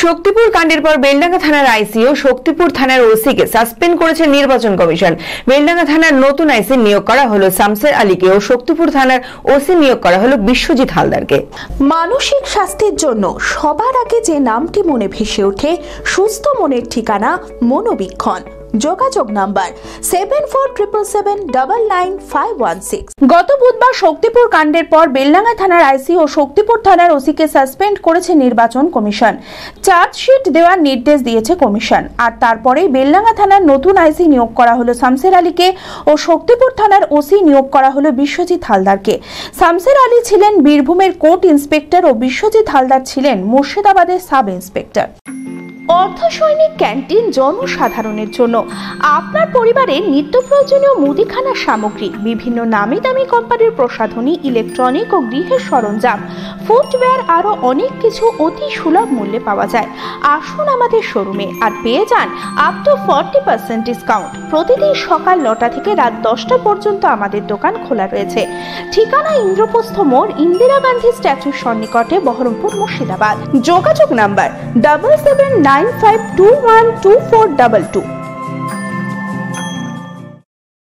শক্তিপুর কাণ্ডের পর বেলডাঙ্গা থানার আইসি ও শক্তিপুর থানার ওসি কে সাসপেন্ড করেছে নির্বাচন কমিশন। বেলডাঙ্গা থানার নতুন আইসি নিয়োগ করা হলো শামসের আলীকে ও শক্তিপুর থানার ওসি নিয়োগ করা হলো বিশ্বজিৎ হালদারকে। মানসিক স্বাস্থ্যের জন্য সবার আগে যে নামটি মনে ভেসে ওঠে, সুস্থ মনের ঠিকানা মনোবীক্ষণ। যোগাযোগ নাম্বার 7477799516। গত বুধবার শক্তিপুর কাণ্ডের পর বেলডাঙ্গা থানার আইসি ও শক্তিপুর থানার ওসিকে সাসপেন্ড করেছে নির্বাচন কমিশন। চার্জশিট দেওয়ার নির্দেশ দিয়েছে কমিশন। আর তারপরেই বেলডাঙ্গা থানার নতুন আইসি নিয়োগ করা হলো শামসের আলীকে ও শক্তিপুর থানার ওসি নিয়োগ করা হলো বিশ্বজিৎ হালদারকে। শামসের আলী ছিলেন বীরভূমের কোর্ট ইন্সপেক্টর ও বিশ্বজিৎ হালদার ছিলেন মুর্শিদাবাদের সাব ইন্সপেক্টর। অর্ধসৈনিক ক্যান্টিন জনসাধারণের জন্য আপনার পরিবারের নিত্য প্রয়োজনীয় মুদিখানার সামগ্রী, বিভিন্ন নামি দামি কোম্পানির প্রসাধনী, ইলেকট্রনিক ও গৃহের সরঞ্জাম, ফুটওয়্যার আরো অনেক কিছু অতি সুলভ মূল্যে পাওয়া যায়। আসুন আমাদের শোরুমে আর পেয়ে যান আপ টু 40% ডিসকাউন্ট। প্রতিদিন সকাল 9টা থেকে রাত 10টা পর্যন্ত আমাদের দোকান খোলা রয়েছে। ঠিকানা ইন্দ্রপ্রস্থ মোড়, ইন্দিরা গান্ধী স্ট্যাচুর সন্নিকটে, বহরমপুর, মুর্শিদাবাদ। যোগাযোগ নাম্বার 7795212422।